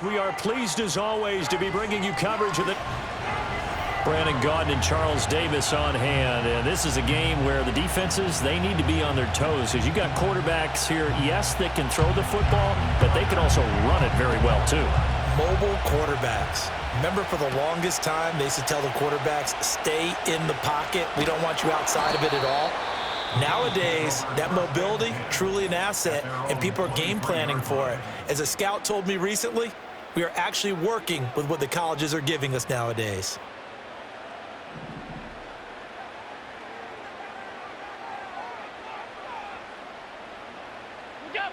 We are pleased as always to be bringing you coverage of the Brandon Gaudin and Charles Davis on hand. And this is a game where the defenses, they need to be on their toes. Because you've got quarterbacks here, yes, that can throw the football, but they can also run it very well too. Mobile quarterbacks. Remember, for the longest time, they used to tell the quarterbacks, stay in the pocket. We don't want you outside of it at all. Nowadays, that mobility, truly an asset, and people are game planning for it. As a scout told me recently, we are actually working with what the colleges are giving us nowadays.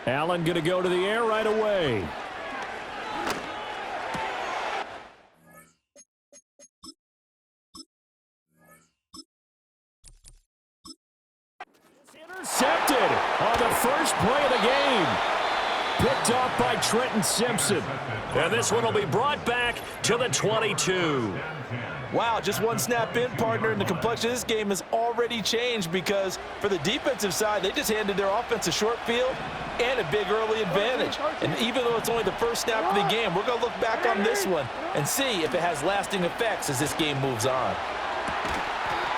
Allen going to go to the air right away. Intercepted on the first play of the game. Picked off by Trenton Simpson. And this one will be brought back to the 22. Wow, just one snap in, partner, and the complexion of this game has already changed because for the defensive side, they just handed their offense a short field and a big early advantage. And even though it's only the first snap of the game, we're going to look back on this one and see if it has lasting effects as this game moves on.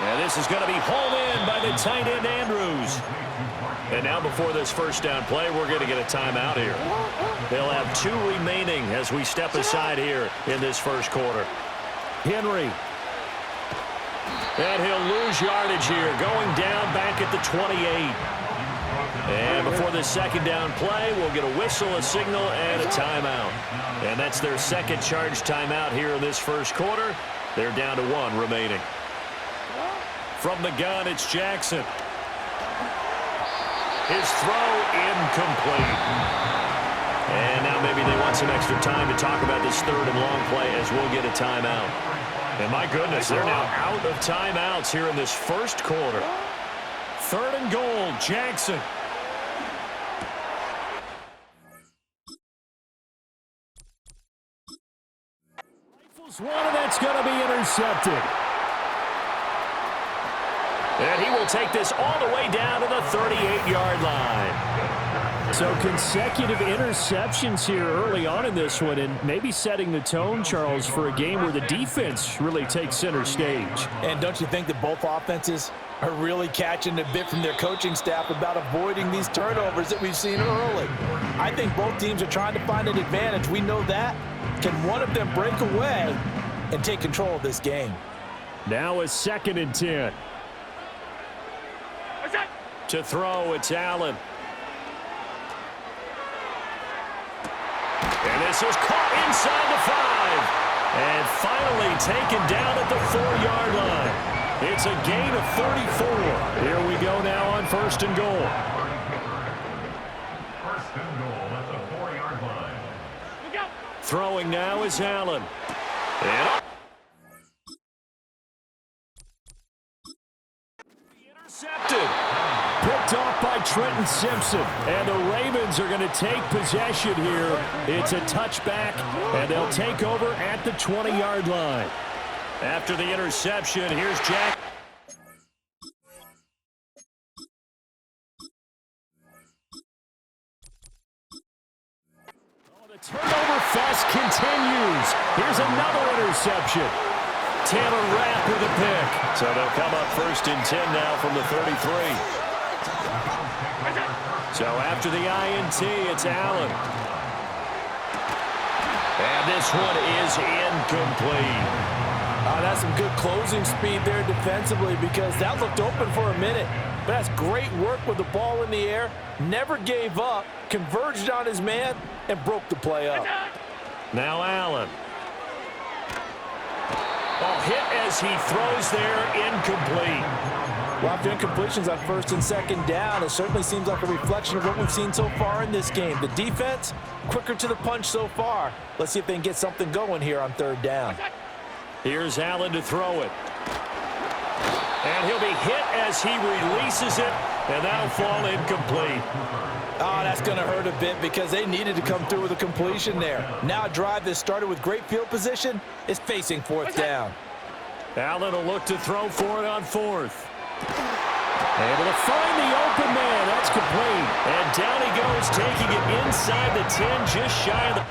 And this is going to be hauled in by the tight end, Andrews. And now before this first down play, we're going to get a timeout here. They'll have 2 remaining as we step aside here in this first quarter. Henry. And he'll lose yardage here, going down back at the 28. And before this second down play, we'll get a whistle, a signal, and a timeout. And that's their second charge timeout here in this first quarter. They're down to 1 remaining. From the gun, it's Jackson. His throw incomplete. And now maybe they want some extra time to talk about this third and long play as we'll get a timeout. And my goodness, they're now out of timeouts here in this first quarter. 3rd and goal, Jackson. Rifles one, and that's going to be intercepted. And he will take this all the way down to the 38-yard line. So consecutive interceptions here early on in this one, and maybe setting the tone, Charles, for a game where the defense really takes center stage. And don't you think that both offenses are really catching a bit from their coaching staff about avoiding these turnovers that we've seen early? I think both teams are trying to find an advantage. We know that. Can one of them break away and take control of this game? Now a 2nd and 10. To throw, it's Allen. And this is caught inside the 5. And finally taken down at the 4-yard line. It's a gain of 34. Here we go now on 1st and goal. 1st and goal at the 4-yard line. Throwing now is Allen. And intercepted. Picked off by Trenton Simpson. And the Ravens are going to take possession here. It's a touchback, and they'll take over at the 20-yard line. After the interception, here's Jack. Oh, the turnover fest continues. Here's another interception. Taylor Rapp with a pick. So they'll come up 1st and 10 now from the 33. So after the INT, it's Allen. And this one is incomplete. That's some good closing speed there defensively because that looked open for a minute. But that's great work with the ball in the air. Never gave up, converged on his man, and broke the play up. Now Allen. Oh, hit as he throws there, incomplete. Well, after incompletions on 1st and 2nd down, it certainly seems like a reflection of what we've seen so far in this game. The defense, quicker to the punch so far. Let's see if they can get something going here on 3rd down. Here's Allen to throw it. And he'll be hit as he releases it, and that'll fall incomplete. Oh, that's going to hurt a bit because they needed to come through with a completion there. Now a drive that started with great field position is facing 4th down. Allen will look to throw for it on 4th. Able to find the open man. That's complete. And down he goes, taking it inside the 10, just shy of the...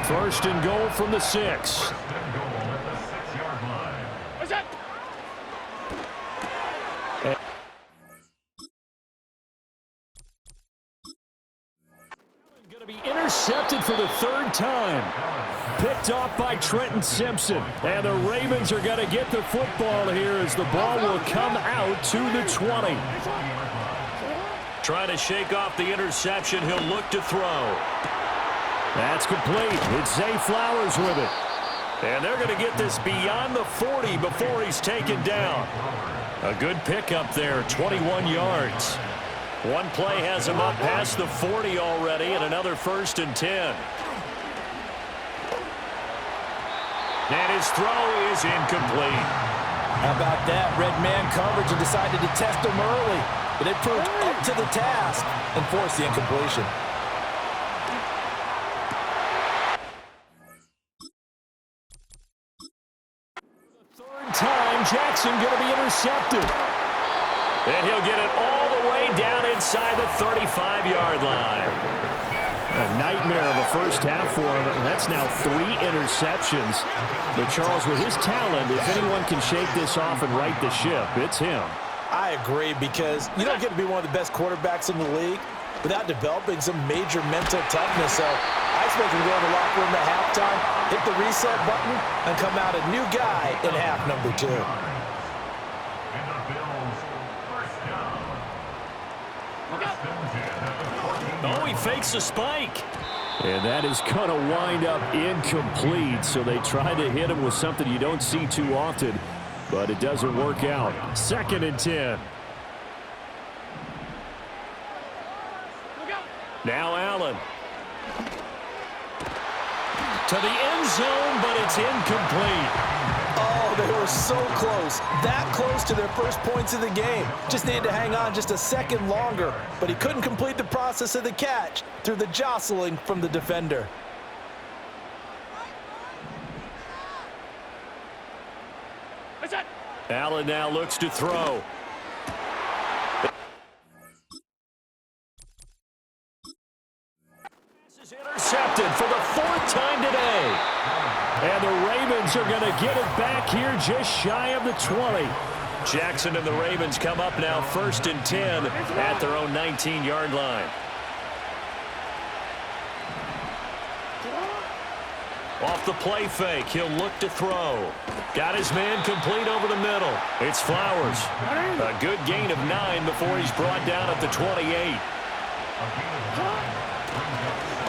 First and goal from the 6. Going to be intercepted for the 3rd time. Picked off by Trenton Simpson. And the Ravens are going to get the football here as the ball will come out to the 20. Trying to shake off the interception. He'll look to throw. That's complete. It's Zay Flowers with it. And they're going to get this beyond the 40 before he's taken down. A good pickup there, 21 yards. One play has him up past the 40 already, and another 1st and 10. And his throw is incomplete. How about that? Red man coverage and decided to test him early. But it proved up to the task and forced the incompletion. Time, Jackson going to be intercepted. And he'll get it all the way down inside the 35-yard line. A nightmare of a first half for him, and that's now 3 interceptions. But Charles, with his talent, if anyone can shake this off and right the ship, it's him. I agree, because you don't get to be one of the best quarterbacks in the league without developing some major mental toughness. So I expect him to go in the locker room at halftime, hit the reset button, and come out a new guy in half number 2. Oh, he fakes a spike. And that is going to wind up incomplete. So they try to hit him with something you don't see too often, but it doesn't work out. 2nd and 10. Now Allen. To the end zone, but it's incomplete. Oh, they were so close. That close to their first points of the game. Just needed to hang on just a second longer, but he couldn't complete the process of the catch through the jostling from the defender. Allen now looks to throw. This is intercepted for the 4th time today. And the Ravens are going to get it back here just shy of the 20. Jackson and the Ravens come up now 1st and 10 at their own 19-yard line. Off the play fake, he'll look to throw. Got his man complete over the middle. It's Flowers. A good gain of 9 before he's brought down at the 28.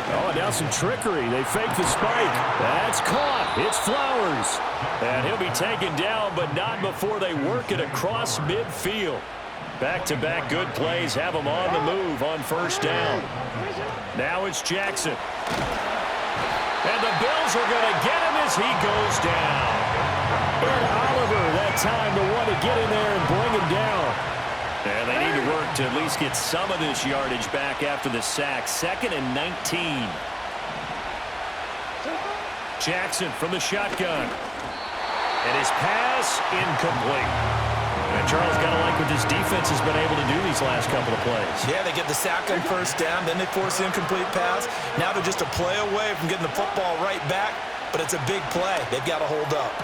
Oh, and now some trickery. They fake the spike. That's caught. It's Flowers. And he'll be taken down, but not before they work it across midfield. Back-to-back good plays have him on the move on 1st down. Now it's Jackson. And the Bills are going to get him as he goes down. And Oliver, that time, the one to get in there and bring him down. And they need to work to at least get some of this yardage back after the sack. 2nd and 19. Jackson from the shotgun. And his pass incomplete. And Charles got to like what this defense has been able to do these last couple of plays. Yeah, they get the sack on 1st down, then they force the incomplete pass. Now they're just a play away from getting the football right back, but it's a big play. They've got to hold up.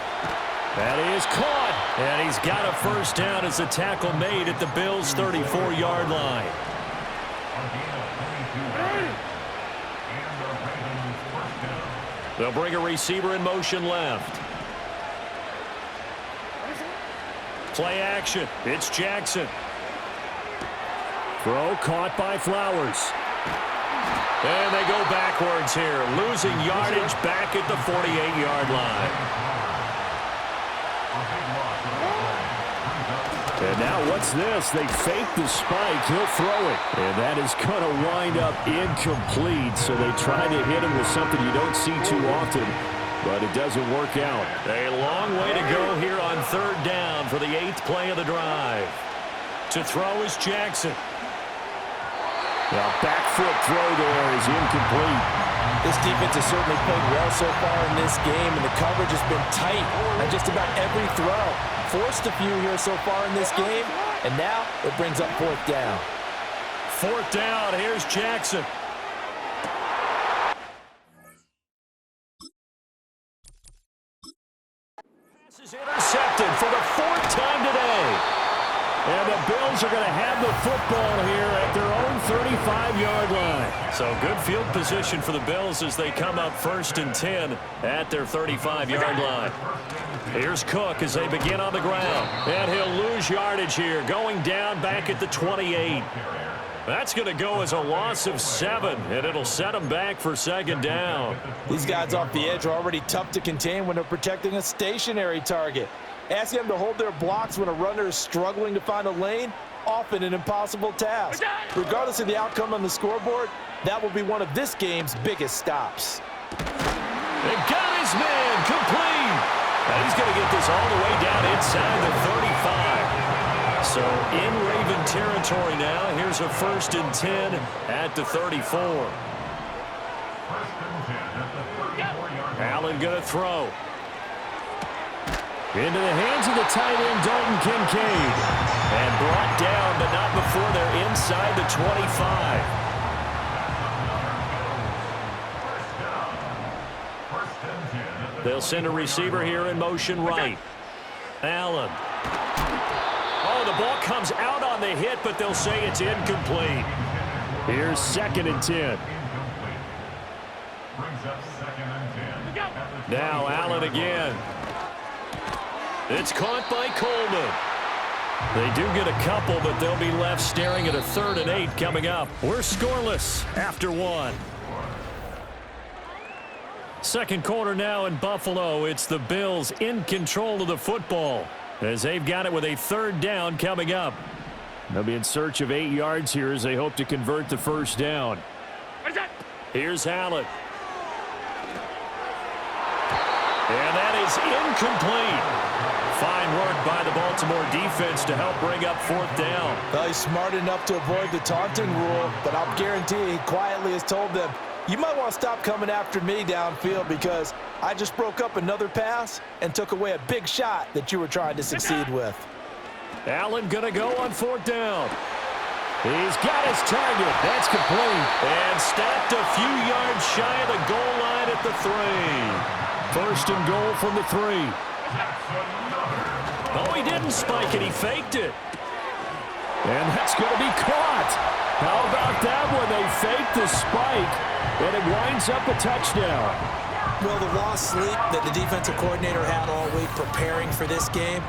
That is caught, and he's got a 1st down as the tackle made at the Bills' 34-yard line. They'll bring a receiver in motion left. Play action. It's Jackson. Throw caught by Flowers. And they go backwards here, losing yardage back at the 48-yard line. And now what's this? They fake the spike. He'll throw it. And that is going to wind up incomplete. So they try to hit him with something you don't see too often, but it doesn't work out. A long way to go here on 3rd down for the 8th play of the drive. To throw is Jackson. The back foot throw there is incomplete. This defense has certainly played well so far in this game, and the coverage has been tight on just about every throw. Forced a few here so far in this game, and now it brings up 4th down. 4th down, here's Jackson. This is intercepted for the 4th time today. And the Bills are going to have the football here at their own 35-yard line. So good field position for the Bills as they come up 1st and 10 at their 35-yard line. Here's Cook as they begin on the ground. And he'll lose yardage here, going down back at the 28. That's going to go as a loss of 7, and it'll set them back for 2nd down. These guys off the edge are already tough to contain when they're protecting a stationary target. Asking them to hold their blocks when a runner is struggling to find a lane, often an impossible task. Regardless of the outcome on the scoreboard, that will be one of this game's biggest stops. They got his man complete. And he's going to get this all the way down inside the 35. So in Raven territory now. Here's a 1st and 10 at the 34. Allen going to throw. Into the hands of the tight end, Dalton Kincaid. And brought down, but not before they're inside the 25. They'll send a receiver here in motion right. Allen. Oh, the ball comes out on the hit, but they'll say it's incomplete. Here's 2nd and 10. Now Allen again. It's caught by Coleman. They do get a couple, but they'll be left staring at a 3rd and 8 coming up. We're scoreless after 1. Second quarter now in Buffalo. It's the Bills in control of the football as they've got it with a 3rd down coming up. They'll be in search of 8 yards here as they hope to convert the 1st down. Here's Allen. And that is incomplete. Fine work by the Baltimore defense to help bring up 4th down. Well, he's smart enough to avoid the taunting rule, but I'll guarantee he quietly has told them, you might want to stop coming after me downfield because I just broke up another pass and took away a big shot that you were trying to succeed with. Allen going to go on 4th down. He's got his target. That's complete. And stopped a few yards shy of the goal line at the 3. 1st and goal from the 3. Oh, he didn't spike it. He faked it. And that's going to be caught. How about that when they faked the spike, and it winds up a touchdown? Well, the lost sleep that the defensive coordinator had all week preparing for this game,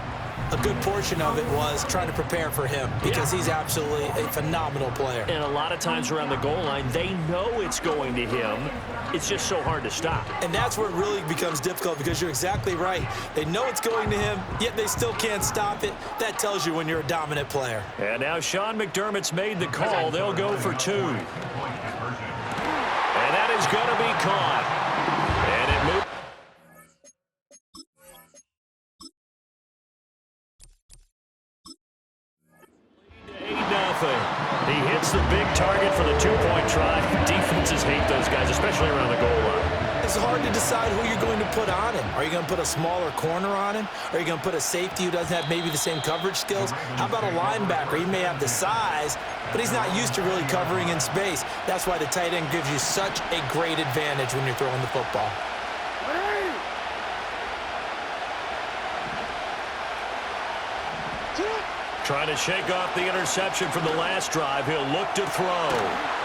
a good portion of it was trying to prepare for him because he's absolutely a phenomenal player. And a lot of times around the goal line, they know it's going to him. It's just so hard to stop. And that's where it really becomes difficult because you're exactly right. They know it's going to him, yet they still can't stop it. That tells you when you're a dominant player. And now Sean McDermott's made the call. They'll go for 2. And that is going to be caught. And it moves. He hits the big target for the 2-point try. Defenses hate those guys, especially around the goal line. It's hard to decide who you're going to put on him. Are you going to put a smaller corner on him? Are you going to put a safety who doesn't have maybe the same coverage skills? How about a linebacker? He may have the size, but he's not used to really covering in space. That's why the tight end gives you such a great advantage when you're throwing the football. Trying to shake off the interception from the last drive. He'll look to throw.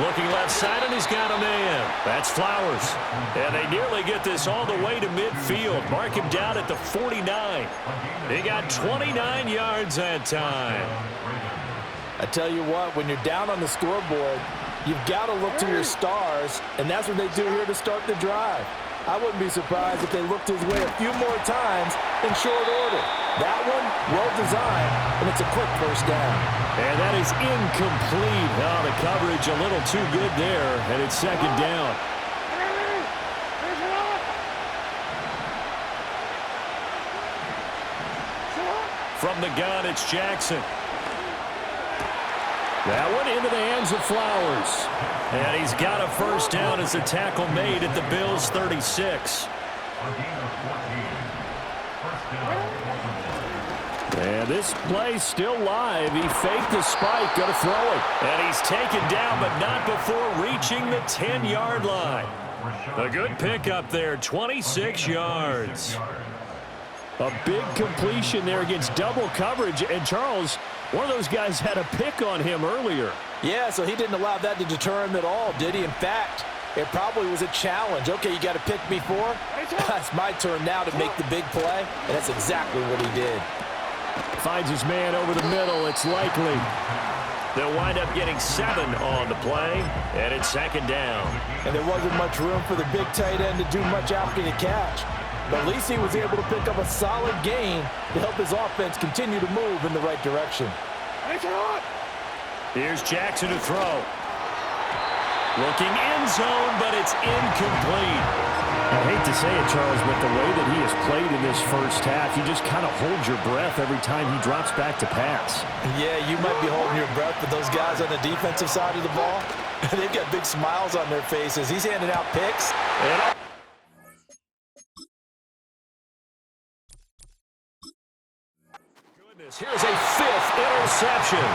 Looking left side, and he's got a man. That's Flowers. And they nearly get this all the way to midfield. Mark him down at the 49. He got 29 yards that time. I tell you what, when you're down on the scoreboard, you've got to look to your stars, and that's what they do here to start the drive. I wouldn't be surprised if they looked his way a few more times in short order. That one, well-designed, and it's a quick 1st down. And that is incomplete. Oh, the coverage a little too good there, and it's 2nd down. From the gun, it's Jackson. That one into the hands of Flowers. And he's got a 1st down as the tackle made at the Bills' 36. And this play's still live. He faked the spike, going to throw it. And he's taken down, but not before reaching the 10-yard line. A good pickup there, 26 yards. A big completion there against double coverage. And Charles, one of those guys had a pick on him earlier. Yeah, so he didn't allow that to deter him at all, did he? In fact, it probably was a challenge. Okay, you got to pick me for? It's my turn now to make the big play, and that's exactly what he did. Finds his man over the middle. It's likely. They'll wind up getting 7 on the play, and it's second down. And there wasn't much room for the big tight end to do much after the catch. But at least he was able to pick up a solid gain to help his offense continue to move in the right direction. Here's Jackson to throw. Looking end zone, but it's incomplete. I hate to say it, Charles, but the way that he has played in this first half, you just kind of hold your breath every time he drops back to pass. Yeah, you might be holding your breath, but those guys on the defensive side of the ball, they've got big smiles on their faces. He's handing out picks. Here's a 5th interception.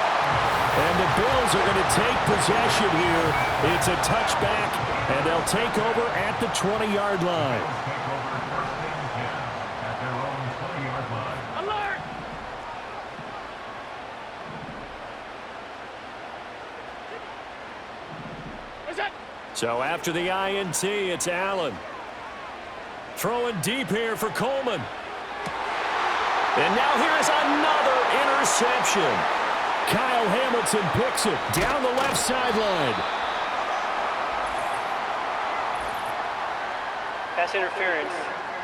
And the Bills are going to take possession here. It's a touchback, and they'll take over at the 20-yard line. Alert! So after the INT, it's Allen. Throwing deep here for Coleman. And now here is another interception. Kyle Hamilton picks it down the left sideline. Pass interference.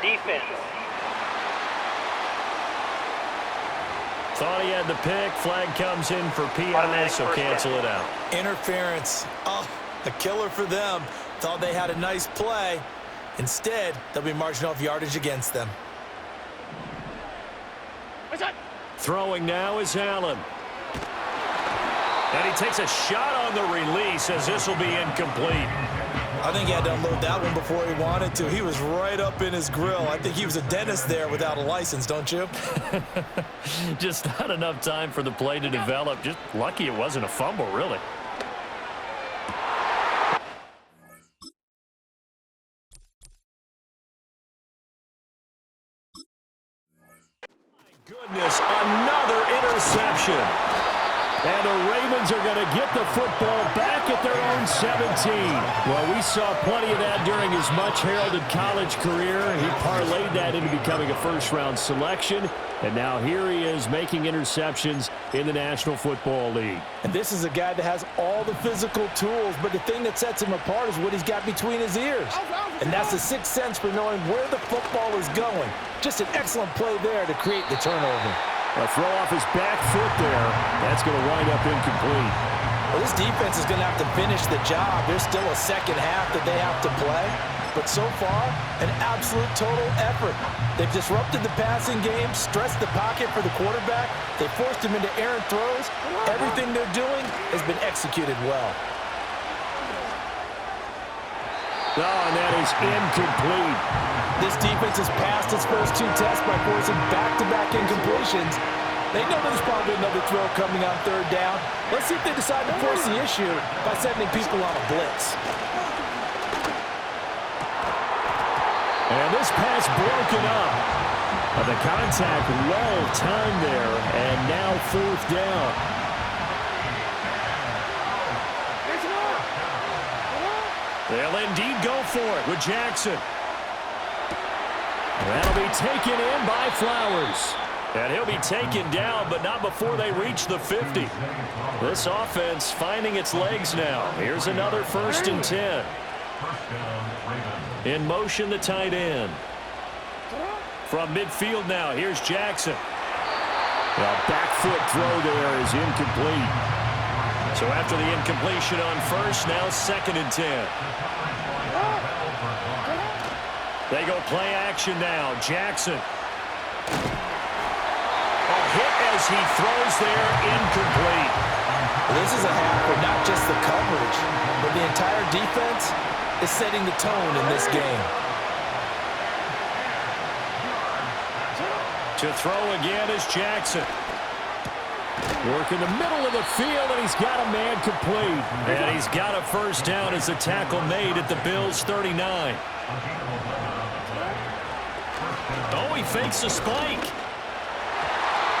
Defense. Thought he had the pick. Flag comes in for PI, so cancel it out. Interference. Oh, a killer for them. Thought they had a nice play. Instead, they'll be marching off yardage against them. Throwing now is Allen. And he takes a shot on the release as this will be incomplete. I think he had to unload that one before he wanted to. He was right up in his grill. I think he was a dentist there without a license, don't you? Just not enough time for the play to develop. Just lucky it wasn't a fumble, really. Goodness, another interception. And the Ravens are going to get the football back at their own 17. Well, we saw plenty of that during his much-heralded college career. He parlayed that into becoming a first-round selection. And now here he is making interceptions in the National Football League. And this is a guy that has all the physical tools, but the thing that sets him apart is what he's got between his ears. And that's the sixth sense for knowing where the football is going. Just an excellent play there to create the turnover. A throw off his back foot there. That's going to wind up incomplete. Well, this defense is going to have to finish the job. There's still a second half that they have to play. But so far, an absolute total effort. They've disrupted the passing game, stressed the pocket for the quarterback. They forced him into errant throws. Everything they're doing has been executed well. Oh, and that is incomplete. This defense has passed its first 2 tests by forcing back-to-back incompletions. They know there's probably another throw coming on 3rd down. Let's see if they decide to force the issue by sending people on a blitz. And this pass broken up. The contact well timed there, and now 4th down. They'll indeed go for it with Jackson. That'll be taken in by Flowers. And he'll be taken down, but not before they reach the 50. This offense finding its legs now. Here's another 1st and 10. In motion, the tight end. From midfield now, here's Jackson. The back foot throw there is incomplete. So after the incompletion on 1st, now 2nd and 10. They go play action now. Jackson. A hit as he throws there, incomplete. This is a half where not just the coverage, but the entire defense is setting the tone in this game. To throw again is Jackson. Work in the middle of the field, and he's got a man complete. And he's got a 1st down as the tackle made at the Bills' 39. Oh, he fakes a spike.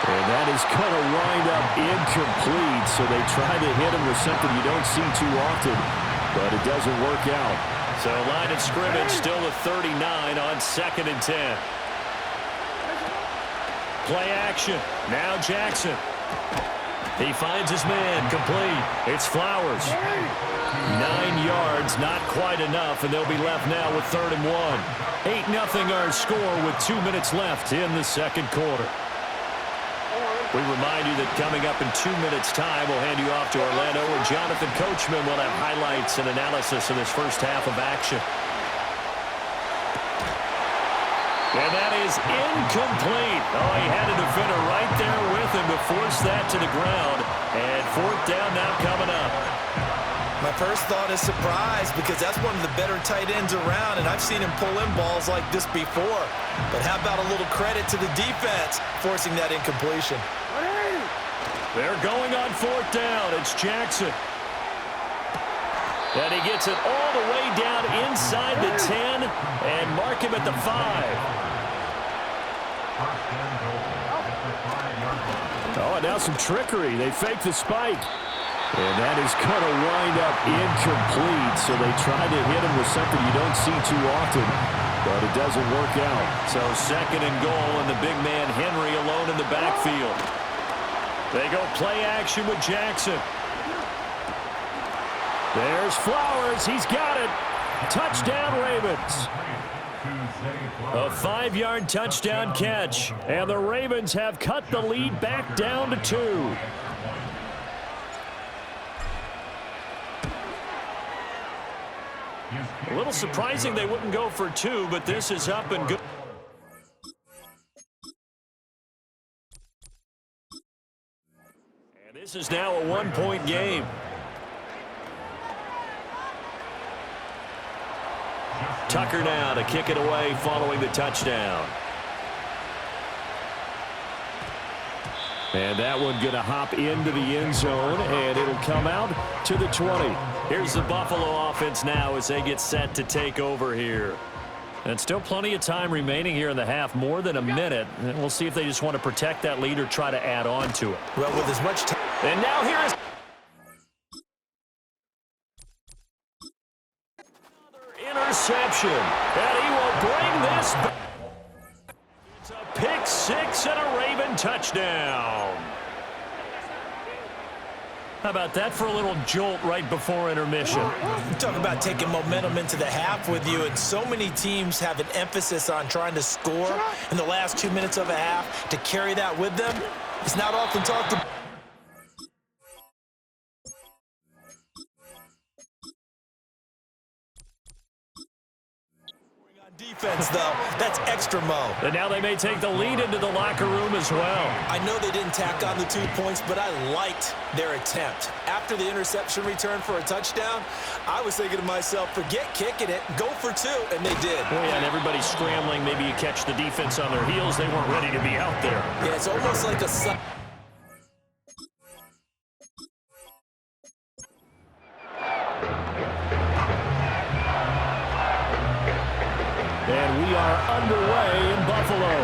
And that is going to wind up incomplete. So they try to hit him with something you don't see too often, but it doesn't work out. So line of scrimmage still at 39 on 2nd and 10. Play action. Now Jackson. He finds his man. Complete. It's Flowers. 9 yards, not quite enough, and they'll be left now with 3rd and 1. 8-0 our score with 2 minutes left in the second quarter. We remind you that coming up in 2 minutes' time, we'll hand you off to Orlando, where Jonathan Coachman will have highlights and analysis of this first half of action. And that is incomplete. Oh, he had a defender right there with him to force that to the ground. And 4th down now coming up. My first thought is surprise, because that's one of the better tight ends around, and I've seen him pull in balls like this before. But how about a little credit to the defense forcing that incompletion? They're going on 4th down. It's Jackson. And he gets it all the way down inside the 10 and mark him at the 5. Oh, and now some trickery. They fake the spike. And that is going to wind up incomplete. So they try to hit him with something you don't see too often, but it doesn't work out. So 2nd and goal, and the big man Henry alone in the backfield. They go play action with Jackson. There's Flowers. He's got it. Touchdown, Ravens. A 5-yard touchdown catch, and the Ravens have cut the lead back down to 2. A little surprising they wouldn't go for 2, but this is up and good. And this is now a 1-point game. Tucker now to kick it away following the touchdown. And that one going to hop into the end zone, and it'll come out to the 20. Here's the Buffalo offense now as they get set to take over here. And still plenty of time remaining here in the half, more than a minute. And we'll see if they just want to protect that lead or try to add on to it. Well, with as much time. And now here is another interception. And he will bring this back. It's a pick 6 and a Raven touchdown. How about that for a little jolt right before intermission? You talk about taking momentum into the half with you, and so many teams have an emphasis on trying to score in the last 2 minutes of a half. To carry that with them, it's not often talked about. Defense, though, that's extra mo. And now they may take the lead into the locker room as well. I know they didn't tack on the 2 points, but I liked their attempt. After the interception return for a touchdown, I was thinking to myself, forget kicking it, go for 2, and they did. Oh, yeah, and everybody's scrambling. Maybe you catch the defense on their heels. They weren't ready to be out there. Yeah, it's almost like a... And we are underway in Buffalo.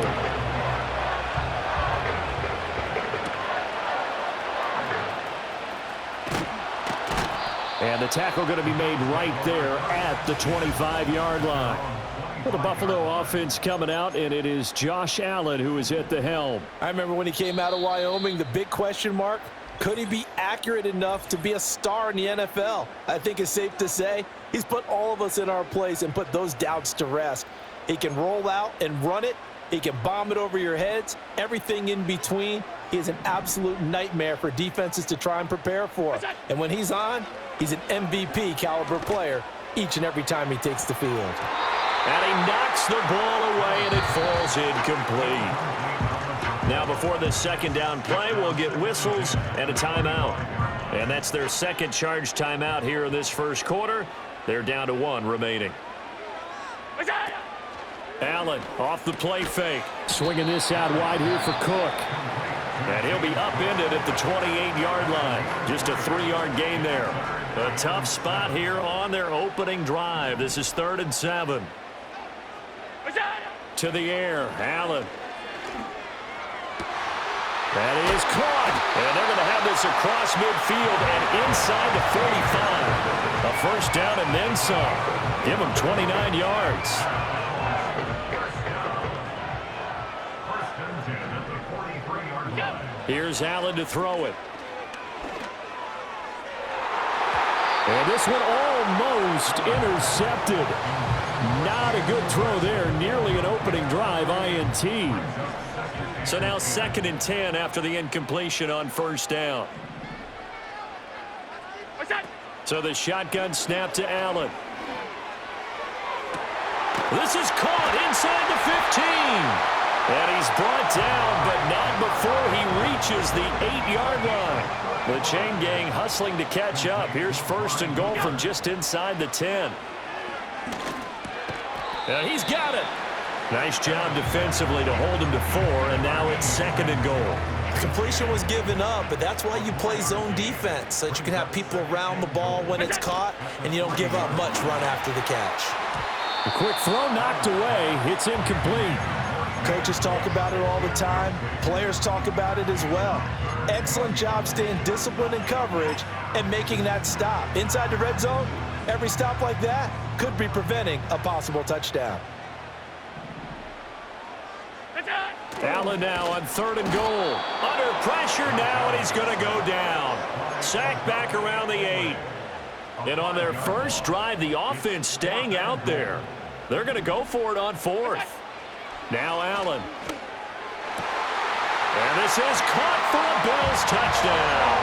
And the tackle going to be made right there at the 25-yard line. Well, the Buffalo offense coming out, and it is Josh Allen who is at the helm. I remember when he came out of Wyoming, the big question mark, could he be accurate enough to be a star in the NFL? I think it's safe to say he's put all of us in our place and put those doubts to rest. He can roll out and run it. He can bomb it over your heads. Everything in between. He is an absolute nightmare for defenses to try and prepare for. And when he's on, he's an MVP caliber player each and every time he takes the field. And he knocks the ball away, and it falls incomplete. Now before the 2nd down play, we'll get whistles and a timeout. And that's their second charge timeout here in this first quarter. They're down to 1 remaining. Allen off the play fake. Swinging this out wide here for Cook. And he'll be upended at the 28-yard line. Just a 3-yard gain there. A tough spot here on their opening drive. This is 3rd and 7. to the air. Allen. That is caught. And they're going to have this across midfield and inside the 45. A first down and then some. Give them 29 yards. Here's Allen to throw it. And this one almost intercepted. Not a good throw there. Nearly an opening drive INT. So now 2nd and 10 after the incompletion on first down. So the shotgun snap to Allen. This is caught inside the 15. And he's brought down, but not before he reaches the 8-yard line. The chain gang hustling to catch up. Here's 1st and goal from just inside the 10. And he's got it. Nice job defensively to hold him to 4, and now it's 2nd and goal. Completion was given up, but that's why you play zone defense, so that you can have people around the ball when it's caught, and you don't give up much run after the catch. A quick throw knocked away. It's incomplete. Coaches talk about it all the time. Players talk about it as well. Excellent job staying disciplined in coverage and making that stop. Inside the red zone, every stop like that could be preventing a possible touchdown. Allen now on 3rd and goal. Under pressure now, and he's going to go down. Sacked back around the 8. And on their first drive, the offense staying out there. They're going to go for it on 4th. Now Allen. And this is caught for a Bills touchdown.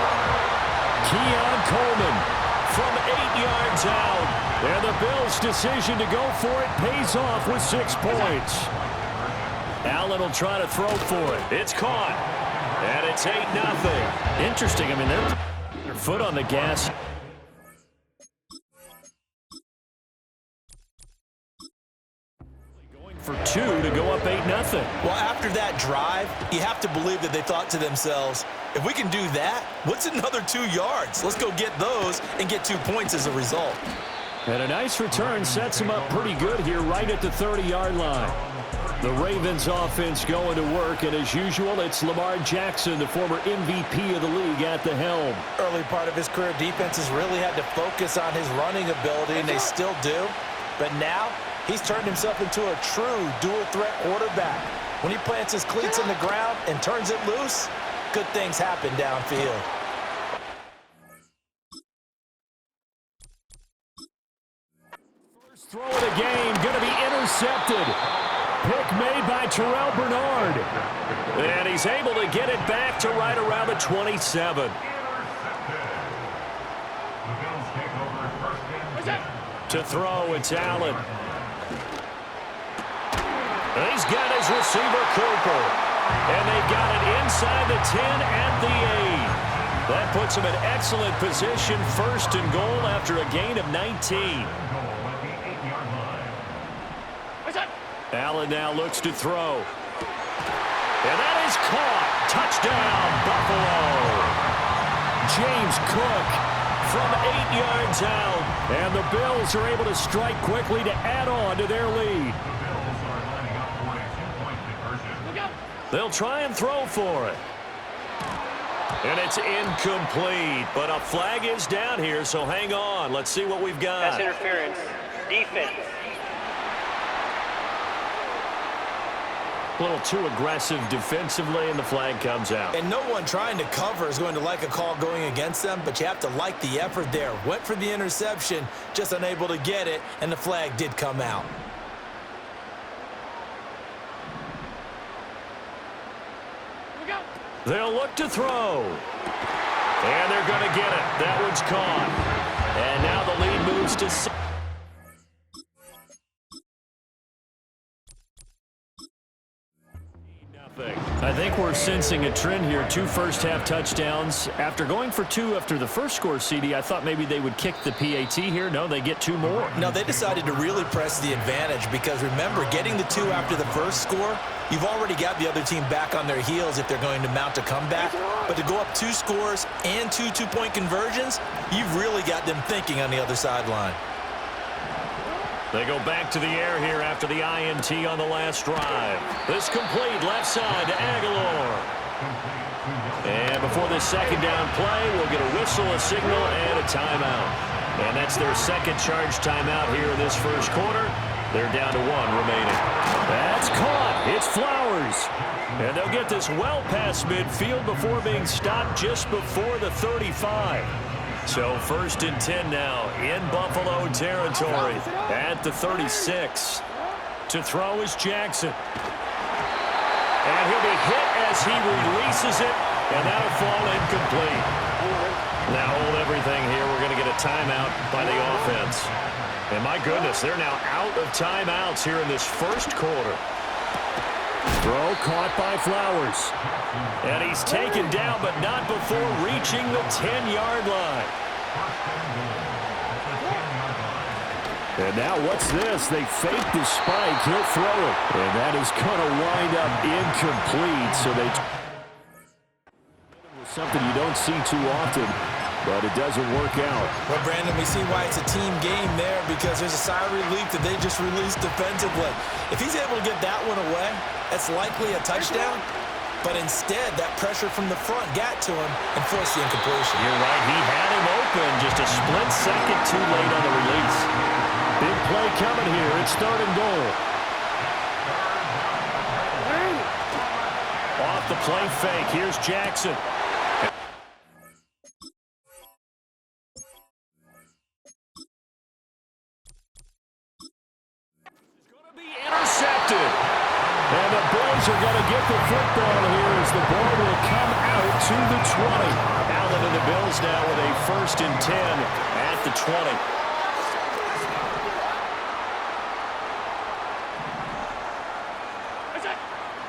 Keon Coleman from 8 yards out. And the Bills' decision to go for it pays off with 6 points. Allen will try to throw for it. It's caught. And it's 8-0. Interesting. I mean, their foot on the gas. For 2 to go up 8-0. Well, after that drive, you have to believe that they thought to themselves, if we can do that, what's another 2 yards? Let's go get those and get 2 points as a result. And a nice return sets them up pretty good here right at the 30-yard line. The Ravens offense going to work, and as usual, it's Lamar Jackson, the former MVP of the league, at the helm. Early part of his career, defenses really had to focus on his running ability, and they still do. But now, he's turned himself into a true dual-threat quarterback. When he plants his cleats in the ground and turns it loose, good things happen downfield. First throw of the game, going to be intercepted. Pick made by Terrell Bernard. And he's able to get it back to right around the 27. To throw, it's Allen. And he's got his receiver, Cooper. And they got it inside the 10 at the 8. That puts him in excellent position, 1st and goal after a gain of 19. Allen now looks to throw. And that is caught. Touchdown, Buffalo. James Cook from 8 yards out. And the Bills are able to strike quickly to add on to their lead. They'll try and throw for it. And it's incomplete. But a flag is down here, so hang on. Let's see what we've got. Pass interference. Defense. A little too aggressive defensively, and the flag comes out. And no one trying to cover is going to like a call going against them, but you have to like the effort there. Went for the interception, just unable to get it, and the flag did come out. They'll look to throw. And they're going to get it. That one's caught. And now the lead moves to 6. I think we're sensing a trend here. 2 first-half touchdowns. After going for 2 after the first score, CD, I thought maybe they would kick the PAT here. No, they get 2 more. No, they decided to really press the advantage because, remember, getting the 2 after the first score, you've already got the other team back on their heels if they're going to mount a comeback. But to go up 2 scores and 2 two-point conversions, you've really got them thinking on the other sideline. They go back to the air here after the INT on the last drive. This complete left side to Aguilar. And before this second down play, we'll get a whistle, a signal, and a timeout. And that's their second charge timeout here in this first quarter. They're down to 1 remaining. That's caught. It's Flowers. And they'll get this well past midfield before being stopped just before the 35. So 1st and 10 now in Buffalo territory at the 36. To throw is Jackson. And he'll be hit as he releases it, and that'll fall incomplete. Now hold everything here. We're going to get a timeout by the offense. And my goodness, they're now out of timeouts here in this first quarter. Throw caught by Flowers. And he's taken down, but not before reaching the 10-yard line. And now what's this? They fake the spike. He'll throw it. And that is going to wind up incomplete. So they... something you don't see too often, but it doesn't work out. Well, Brandon, we see why it's a team game there, because there's a sigh of relief that they just released defensively. If he's able to get that one away, that's likely a touchdown. But instead, that pressure from the front got to him and forced the incompletion. You're right. He had him open, just a split second too late on the release. Big play coming here. It's 3rd and goal. Off the play fake. Here's Jackson. It's going to be intercepted. And the Bills are going to get the football here as the ball will come out to the 20. Allen and the Bills now with a 1st and 10 at the 20.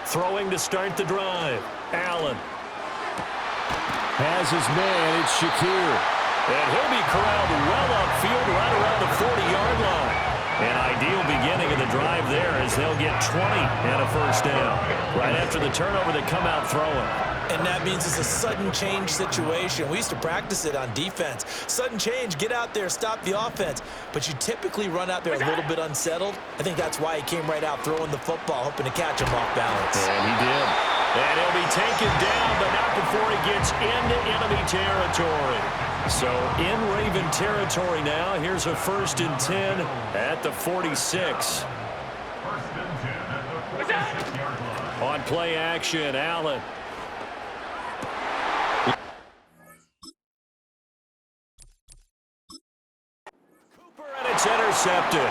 Throwing to start the drive. Allen has his man. It's Shakir. And he'll be corralled well upfield right around the 40-yard line. An ideal beginning of the drive there as they'll get 20 and a 1st down. Right after the turnover, they come out throwing. And that means it's a sudden change situation. We used to practice it on defense. Sudden change, get out there, stop the offense. But you typically run out there a little bit unsettled. I think that's why he came right out throwing the football, hoping to catch him off balance. And he did. And he'll be taken down, but not before he gets into enemy territory. So in Raven territory now, here's a 1st and 10 at the 46. 1st and 10 at the 46-yard line. On play action, Allen. It's intercepted.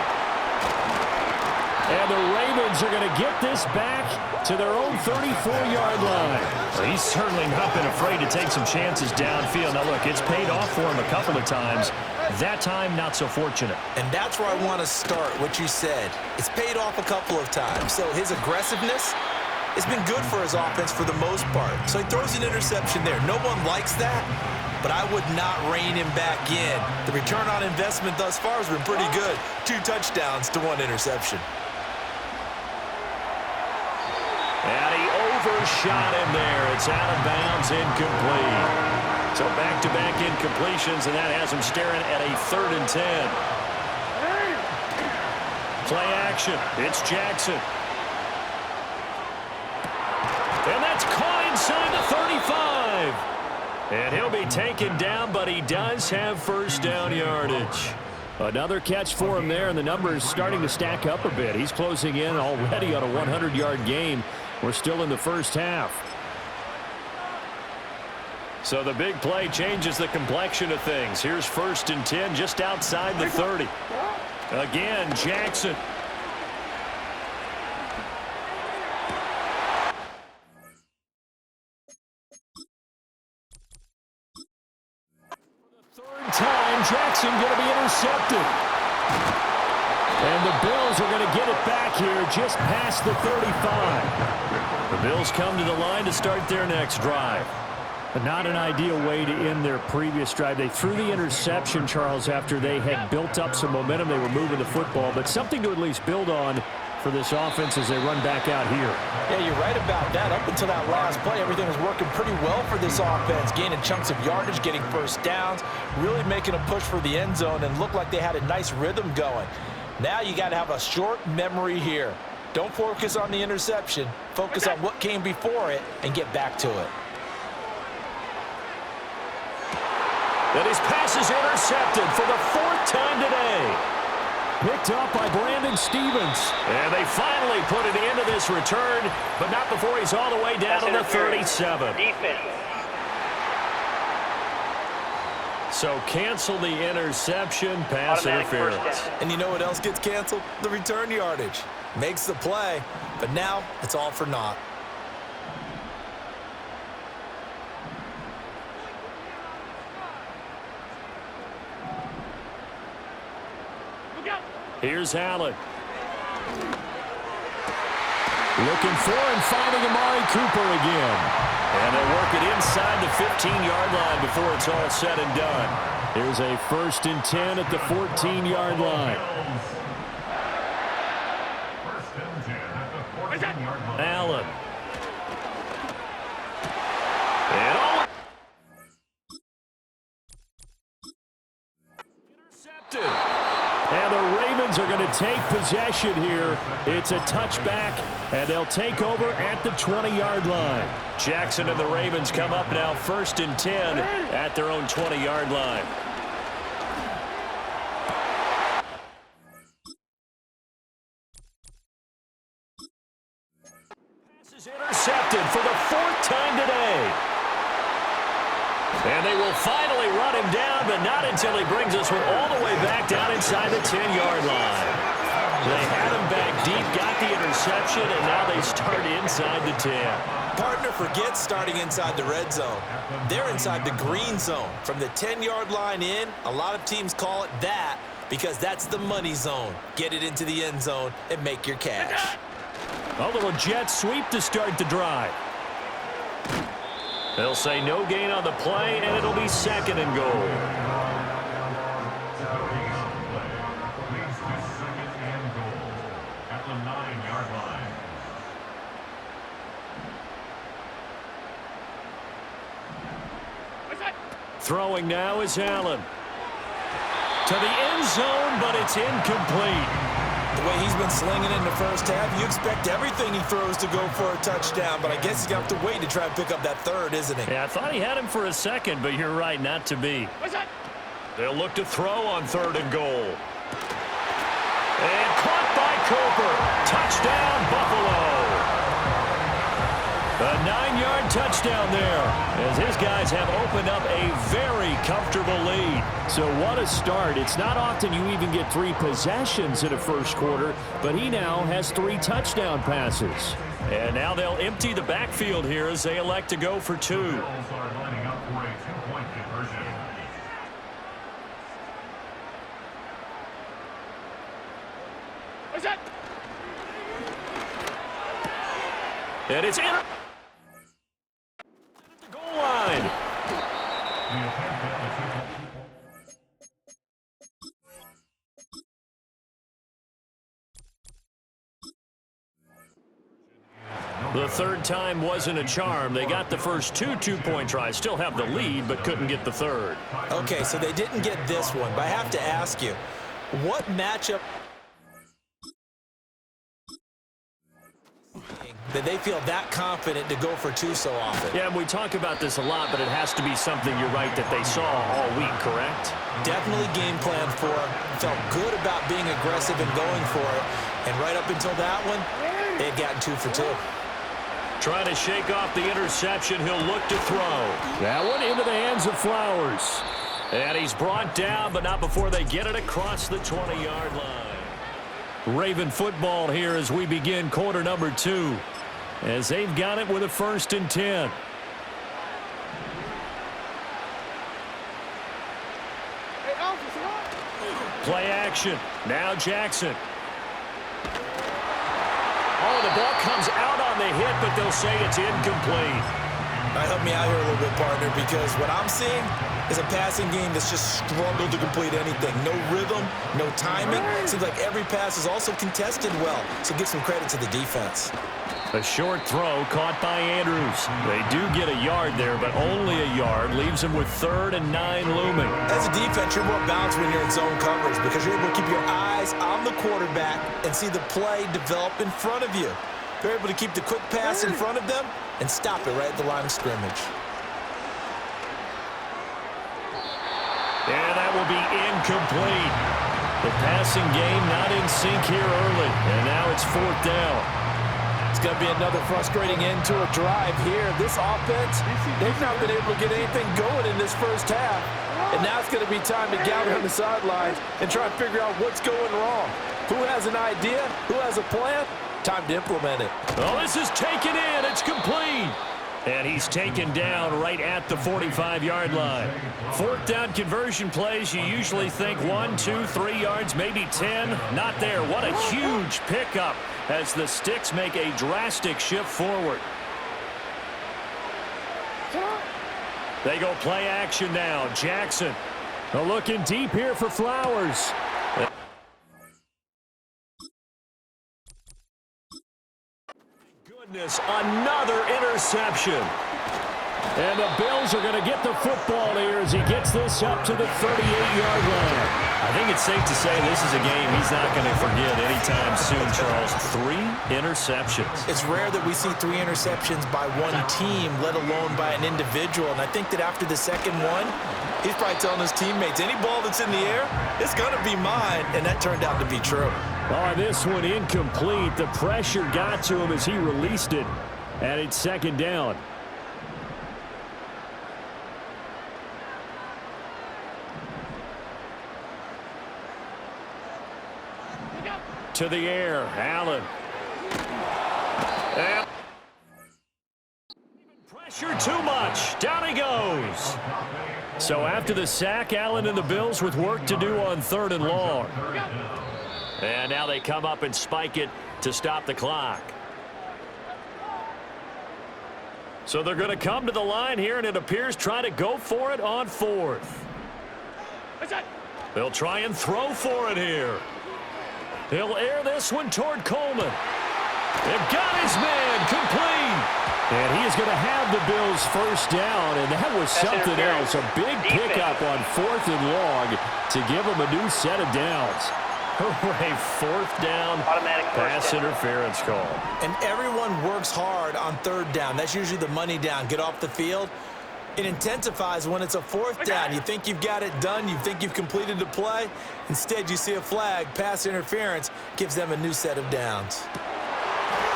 And the Ravens are going to get this back to their own 34-yard line. Well, he's certainly not been afraid to take some chances downfield. Now, look, it's paid off for him a couple of times. That time, not so fortunate. And that's where I want to start, what you said. It's paid off a couple of times. So his aggressiveness has been good for his offense for the most part. So he throws an interception there. No one likes that, but I would not rein him back in. The return on investment thus far has been pretty good. 2 touchdowns to 1 interception. And he overshot him there. It's out of bounds, incomplete. So back-to-back incompletions, and that has him staring at a 3rd and 10. Play action. It's Jackson. And that's caught inside the 35. And he'll be taken down, but he does have 1st down yardage. Another catch for him there, and the numbers starting to stack up a bit. He's closing in already on a 100-yard game. We're still in the first half. So the big play changes the complexion of things. Here's 1st and 10 just outside the 30. Again, Jackson. Time, Jackson going to be intercepted. And the Bills are going to get it back here just past the 35. The Bills come to the line to start their next drive. But not an ideal way to end their previous drive. They threw the interception, Charles, after they had built up some momentum. They were moving the football, but something to at least build on for this offense as they run back out here. Yeah, you're right about that. Up until that last play, everything was working pretty well for this offense, gaining chunks of yardage, getting 1st downs, really making a push for the end zone, and looked like they had a nice rhythm going. Now you got to have a short memory here. Don't focus on the interception. Focus on what came before it and get back to it. And his pass is intercepted for the 4th time today. Picked up by Brandon Stevens. And they finally put an end to this return, but not before he's all the way down to the 37. Defense. So cancel the interception, pass Automatic interference. first down. And you know what else gets canceled? The return yardage. Makes the play, but now it's all for naught. Here's Allen. Looking for and finding Amari Cooper again. And they'll work it inside the 15-yard line before it's all said and done. Here's a 1st and 10 at the 14-yard line. First and 10 at the 14-yard line. Allen. And all intercepted. And the Ravens are going to take possession here. It's a touchback, and they'll take over at the 20-yard line. Jackson and the Ravens come up now 1st and 10 at their own 20-yard line. Pass is intercepted for the 4th time today. And they will finally run him down, but not until he brings us all the way back down inside the 10-yard line. They had him back deep, got the interception, and now they start inside the 10. Partner forgets starting inside the red zone. They're inside the green zone. From the 10-yard line in, a lot of teams call it that because that's the money zone. Get it into the end zone and make your cash. A little jet sweep to start the drive. They'll say no gain on the play, and it'll be 2nd and goal. Leads to 2nd and goal at the 9-yard line. Throwing now is Allen. To the end zone, but it's incomplete. The way he's been slinging in the first half, you expect everything he throws to go for a touchdown, but I guess he's going to have to wait to try and pick up that 3rd, isn't he? Yeah, I thought he had him for a second, but you're right, not to be. They'll look to throw on 3rd and goal. And caught by Cooper. Touchdown, Buffalo. A 9-yard touchdown there, as his guys have opened up a very comfortable lead. So what a start. It's not often you even get 3 possessions in a first quarter, but he now has 3 touchdown passes. And now they'll empty the backfield here as they elect to go for 2. Bills are lining up for a 2-point conversion. And it's in at the goal line. The 3rd time wasn't a charm. They got the first 2 two-point tries. Still have the lead, but couldn't get the 3rd. Okay, so they didn't get this one, but I have to ask you, what matchup that they feel that confident to go for 2 so often? Yeah, and we talk about this a lot, but it has to be something, you're right, that they saw all week, correct? Definitely game planned for it. Felt good about being aggressive and going for it. And right up until that one, they had gotten 2 for 2. Trying to shake off the interception. He'll look to throw. That one into the hands of Flowers. And he's brought down, but not before they get it across the 20-yard line. Raven football here as we begin quarter number 2. As they've got it with a 1st and 10. Play action. Now Jackson. Oh, the ball comes out on the hit, but they'll say it's incomplete. Help me out here a little bit, partner, because what I'm seeing is a passing game that's just struggled to complete anything. No rhythm, no timing. Seems like every pass is also contested well, so give some credit to the defense. A short throw caught by Andrews. They do get a yard there, but only a yard. Leaves them with 3rd and 9 looming. As a defense, you're more balanced when you're in zone coverage because you're able to keep your eyes on the quarterback and see the play develop in front of you. They're able to keep the quick pass in front of them and stop it right at the line of scrimmage. And that will be incomplete. The passing game not in sync here early, and now it's 4th down. It's going to be another frustrating end to a drive here. This offense, they've not been able to get anything going in this first half. And now it's going to be time to gather on the sidelines and try and figure out what's going wrong. Who has an idea? Who has a plan? Time to implement it. Oh, this is taken in. It's complete. And he's taken down right at the 45-yard line. 4th down conversion plays, you usually think 1, 2, 3 yards, maybe 10. Not there. What a huge pickup as the Sticks make a drastic shift forward. They go play action now. Jackson. Looking deep here for Flowers. Another interception. And the Bills are going to get the football here as he gets this up to the 38-yard line. I think it's safe to say this is a game he's not going to forget anytime soon, Charles. 3 interceptions. It's rare that we see 3 interceptions by one team, let alone by an individual. And I think that after the second one, he's probably telling his teammates, any ball that's in the air, it's going to be mine. And that turned out to be true. Oh, this one incomplete. The pressure got to him as he released it. And it's 2nd down. To the air, Allen. And pressure too much. Down he goes. So after the sack, Allen and the Bills with work to do on 3rd and long. And now they come up and spike it to stop the clock. So they're going to come to the line here, and it appears try to go for it on 4th. They'll try and throw for it here. He'll air this one toward Coleman. They've got his man complete. And he is going to have the Bills' first down, and that was something else. A big pickup on 4th and long to give them a new set of downs. A 4th down Automatic pass interference call. And everyone works hard on 3rd down. That's usually the money down. Get off the field. It intensifies when it's a 4th down. You think you've got it done. You think you've completed the play. Instead, you see a flag. Pass interference gives them a new set of downs.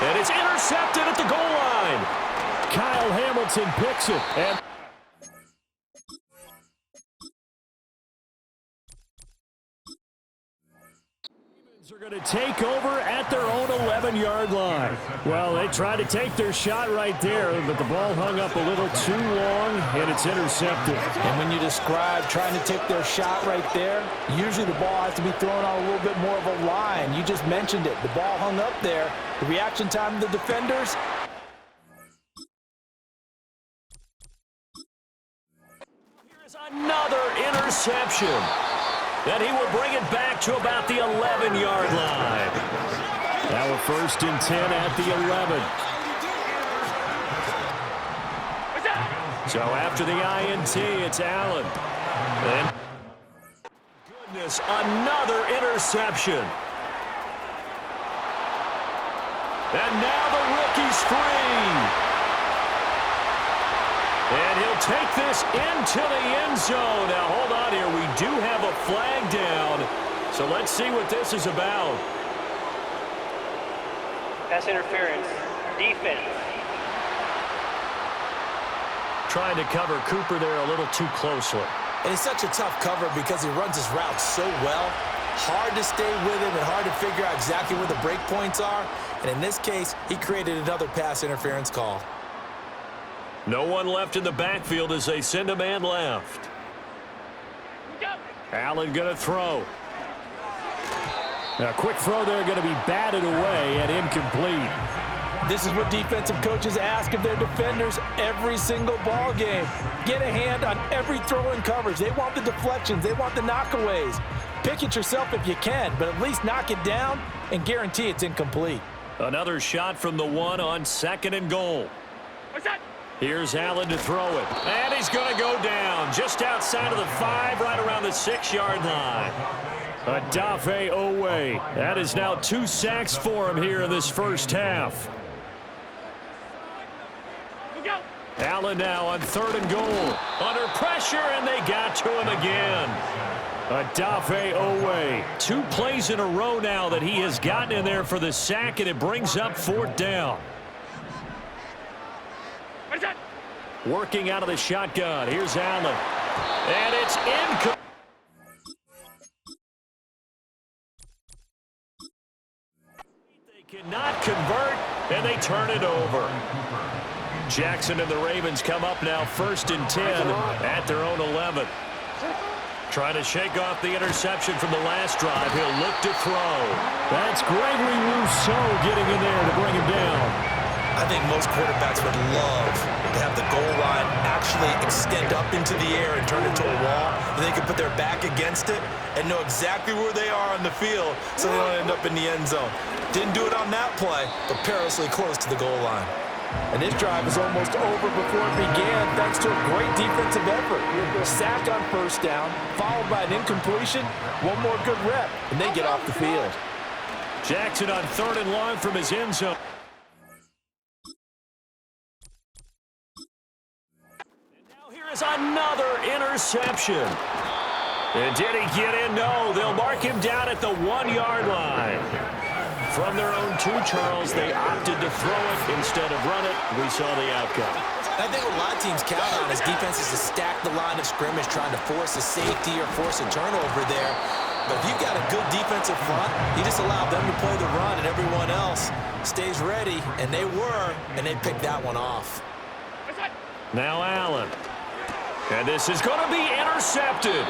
And it's intercepted at the goal line. Kyle Hamilton picks it. And are going to take over at their own 11-yard line. Well, they tried to take their shot right there, but the ball hung up a little too long, and it's intercepted. And when you describe trying to take their shot right there, usually the ball has to be thrown on a little bit more of a line. You just mentioned it. The ball hung up there. The reaction time of the defenders. Here's another interception. Then he will bring it back to about the 11-yard line. Now a 1st and 10 at the 11. So after the INT, it's Allen. And goodness, another interception. And now the rookie's free. And he'll take this into the end zone. Now, hold on here. We do have a flag down. So let's see what this is about. Pass interference. Defense. Trying to cover Cooper there a little too closely. And it's such a tough cover because he runs his route so well. Hard to stay with him and hard to figure out exactly where the break points are. And in this case, he created another pass interference call. No one left in the backfield as they send a man left. Allen going to throw. A quick throw there going to be batted away and incomplete. This is what defensive coaches ask of their defenders every single ball game. Get a hand on every throw in coverage. They want the deflections. They want the knockaways. Pick it yourself if you can, but at least knock it down and guarantee it's incomplete. Another shot from the 1 on 2nd and goal. Here's Allen to throw it. And he's going to go down just outside of the 5, right around the 6-yard line. Odafe Owe. That is now 2 sacks for him here in this first half. Allen now on 3rd and goal. Under pressure, and they got to him again. Odafe Owe. 2 plays in a row now that he has gotten in there for the sack, and it brings up 4th down. Working out of the shotgun. Here's Allen. And it's incomplete. They cannot convert, and they turn it over. Jackson and the Ravens come up now 1st and 10 at their own 11. Trying to shake off the interception from the last drive. He'll look to throw. That's Gregory Rousseau getting in there to bring him down. I think most quarterbacks would love to have the goal line actually extend up into the air and turn into a wall, and they can put their back against it and know exactly where they are on the field so they don't end up in the end zone. Didn't do it on that play, but perilously close to the goal line. And this drive is almost over before it began thanks to a great defensive effort. Sack on 1st down, followed by an incompletion, one more good rep, and they get off the field. Jackson on 3rd and long from his end zone. Is another interception. And did he get in? No, they'll mark him down at the 1-yard line. From their own 2, Charles, they opted to throw it instead of run it. We saw the outcome. I think what a lot of teams count on is defenses to stack the line of scrimmage, trying to force a safety or force a turnover there. But if you've got a good defensive front, you just allow them to play the run and everyone else stays ready, and they were, and they picked that one off. Now Allen. And this is going to be intercepted.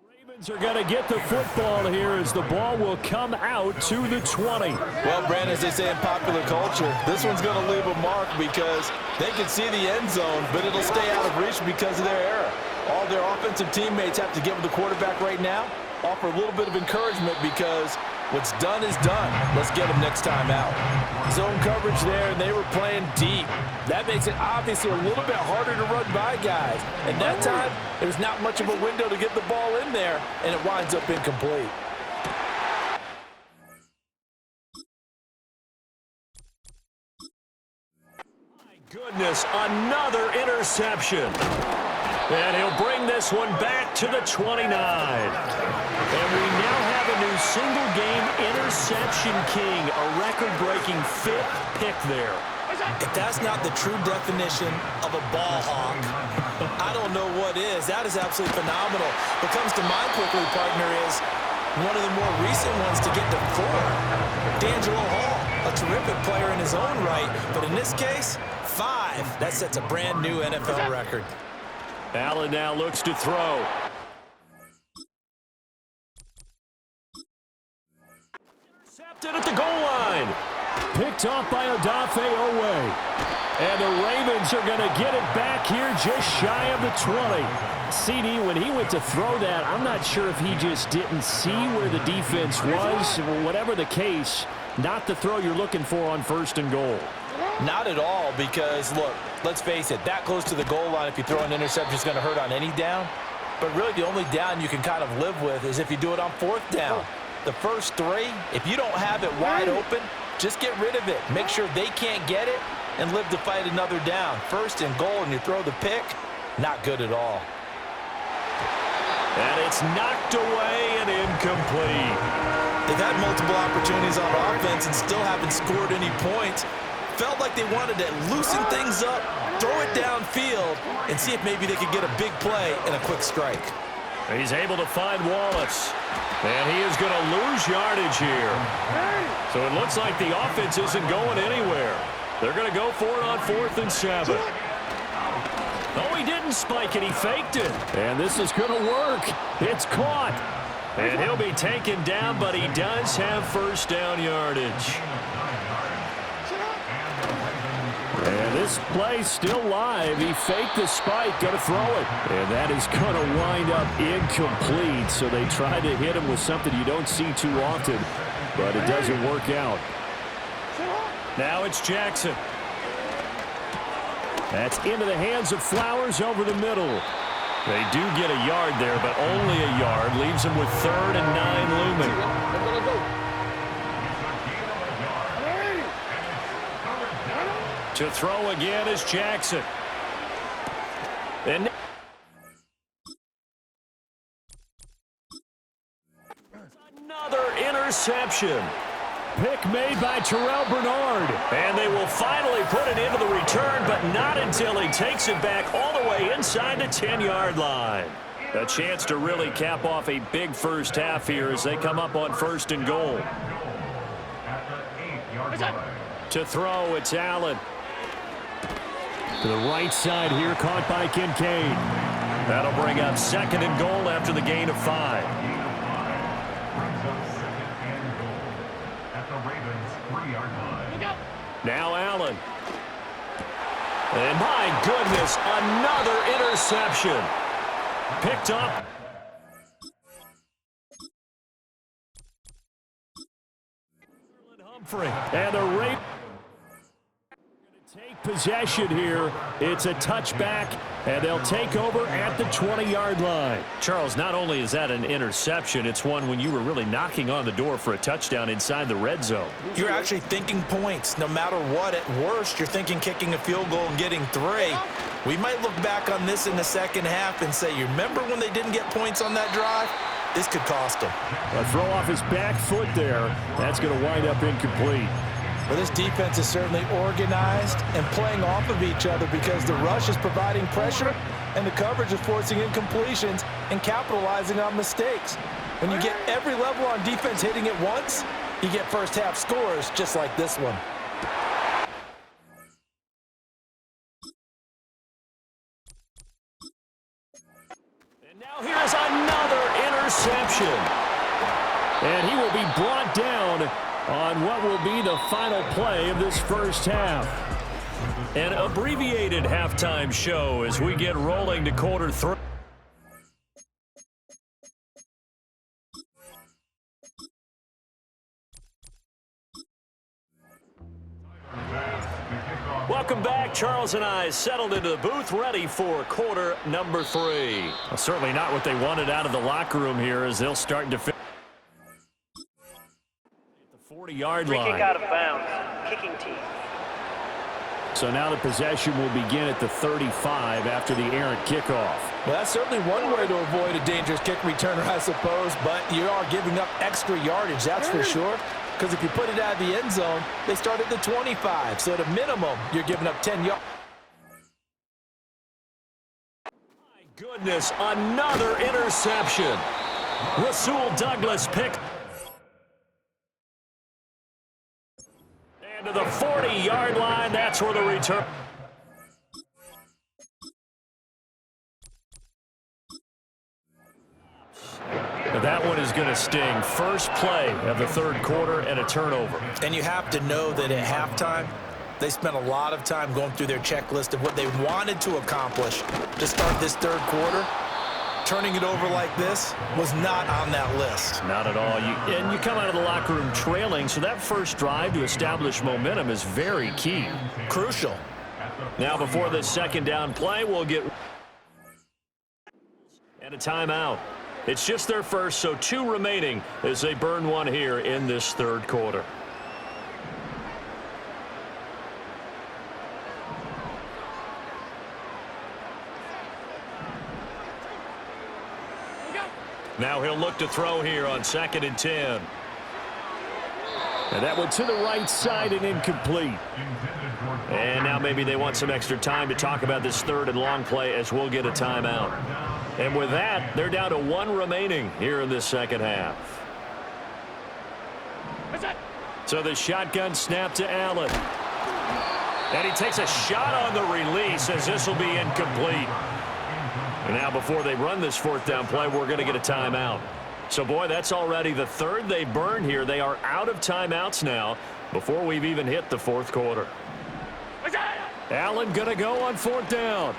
Ravens are going to get the football here as the ball will come out to the 20. Well, Brandon, as they say in popular culture, this one's going to leave a mark because they can see the end zone, but it'll stay out of reach because of their error. All their offensive teammates have to give the quarterback right now, offer a little bit of encouragement because what's done is done. Let's get them next time out. Zone coverage there, and they were playing deep. That makes it obviously a little bit harder to run by guys. And that time, there's not much of a window to get the ball in there, and it winds up incomplete. My goodness, another interception. And he'll bring this one back to the 29. And we now have a new single-game interception king, a record-breaking 5th pick there. If that's not the true definition of a ball hawk, I don't know what is. That is absolutely phenomenal. What comes to mind quickly, partner, is one of the more recent ones to get to 4. D'Angelo Hall, a terrific player in his own right, but in this case, 5. That sets a brand-new NFL record. Allen now looks to throw. Intercepted at the goal line. Picked off by Odafe Owe. And the Ravens are going to get it back here just shy of the 20. CD, when he went to throw that, I'm not sure if he just didn't see where the defense was. Whatever the case, not the throw you're looking for on 1st and goal. Not at all, because, look, let's face it, that close to the goal line, if you throw an interception, is going to hurt on any down. But really, the only down you can kind of live with is if you do it on 4th down. The first 3, if you don't have it wide open, just get rid of it. Make sure they can't get it and live to fight another down. 1st and goal, and you throw the pick, not good at all. And it's knocked away and incomplete. They've had multiple opportunities on offense and still haven't scored any points. Felt like they wanted to loosen things up, throw it downfield, and see if maybe they could get a big play and a quick strike. He's able to find Wallace. And he is going to lose yardage here. So it looks like the offense isn't going anywhere. They're going to go for it on 4th and 7. Oh, he didn't spike it. He faked it. And this is going to work. It's caught. And he'll be taken down, but he does have first down yardage. And this play still live. He faked the spike, going to throw it. And that is going to wind up incomplete. So they try to hit him with something you don't see too often, but it doesn't work out. Now it's Jackson. That's into the hands of Flowers over the middle. They do get a yard there, but only a yard. Leaves them with 3rd and 9 looming. To throw again is Jackson. And another interception. Pick made by Terrell Bernard. And they will finally put it into the return, but not until he takes it back all the way inside the 10-yard line. A chance to really cap off a big first half here as they come up on 1st and goal. To throw, it's Allen. To the right side here, caught by Kincaid. That'll bring up 2nd and goal after the gain of 5. Now Allen. And my goodness, another interception. Picked up. Humphrey. And the Ravens take possession here. It's a touchback, and they'll take over at the 20-yard line. Charles, not only is that an interception, it's one when you were really knocking on the door for a touchdown inside the red zone. You're actually thinking points. No matter what, at worst, you're thinking kicking a field goal and getting 3. We might look back on this in the second half and say, you remember when they didn't get points on that drive? This could cost them. A throw off his back foot there. That's going to wind up incomplete. Well, this defense is certainly organized and playing off of each other because the rush is providing pressure and the coverage is forcing incompletions and capitalizing on mistakes. When you get every level on defense hitting it once, you get first half scores just like this one. And now here's another interception. And he will be brought down on what will be the final play of this first half. An abbreviated halftime show as we get rolling to quarter 3. Welcome back. Charles and I settled into the booth, ready for quarter number 3. Well, certainly not what they wanted out of the locker room here as they'll start to fit the 40-yard line. Free kick out of bounds. Kicking team. So now the possession will begin at the 35 after the errant kickoff. Well, that's certainly one way to avoid a dangerous kick returner, I suppose, but you are giving up extra yardage, that's for sure. Because if you put it out of the end zone, they start at the 25. So at a minimum, you're giving up 10 yards. My goodness, another interception. Rasul Douglas picked. And to the 40-yard line, that's where the return. That one is going to sting. First play of the 3rd quarter and a turnover. And you have to know that at halftime, they spent a lot of time going through their checklist of what they wanted to accomplish to start this 3rd quarter. Turning it over like this was not on that list. Not at all. And you come out of the locker room trailing, so that first drive to establish momentum is very key. Crucial. Now before this 2nd down play, we'll get and a timeout. It's just their first, so 2 remaining as they burn one here in this 3rd quarter. Now he'll look to throw here on 2nd and 10. And that one to the right side and incomplete. And now maybe they want some extra time to talk about this 3rd and long play as we'll get a timeout. And with that, they're down to 1 remaining here in this 2nd half. So the shotgun snap to Allen. And he takes a shot on the release as this will be incomplete. And now before they run this 4th down play, we're going to get a timeout. So, boy, that's already the third they burned here. They are out of timeouts now before we've even hit the fourth quarter. Allen going to go on fourth down.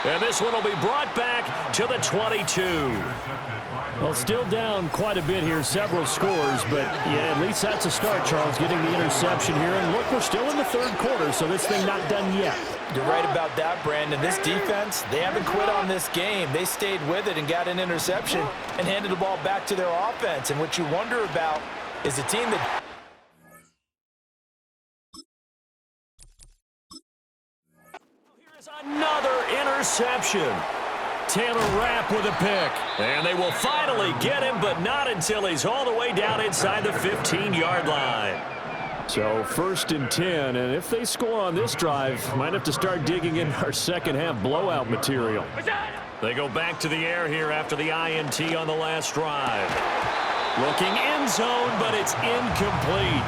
And this one will be brought back to the 22. Well, still down quite a bit here, several scores, but yeah, at least that's a start, Charles, getting the interception here. And look, we're still in the third quarter, so this thing not done yet. You're right about that, Brandon. This defense, they haven't quit on this game. They stayed with it and got an interception and handed the ball back to their offense. And what you wonder about is a team that... Here's another interception. Taylor Rapp with a pick. And they will finally get him, but not until he's all the way down inside the 15-yard line. So 1st and 10, and if they score on this drive, might have to start digging in our second-half blowout material. They go back to the air here after the INT on the last drive. Looking end zone, but it's incomplete.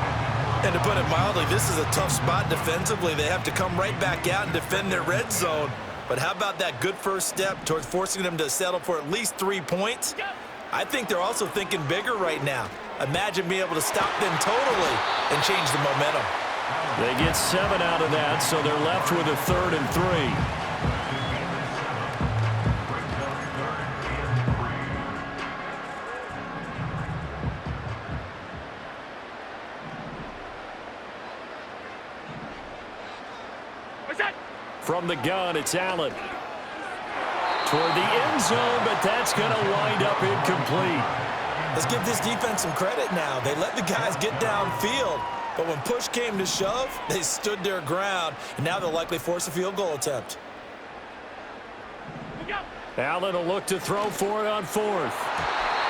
And to put it mildly, this is a tough spot defensively. They have to come right back out and defend their red zone. But how about that good first step towards forcing them to settle for at least 3 points? I think they're also thinking bigger right now. Imagine being able to stop them totally and change the momentum. They get 7 out of that, so they're left with a 3rd and 3. From the gun, it's Allen. Toward the end zone, but that's going to wind up incomplete. Let's give this defense some credit now. They let the guys get downfield, but when push came to shove, they stood their ground, and now they'll likely force a field goal attempt. Allen will look to throw for it on 4th.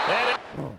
And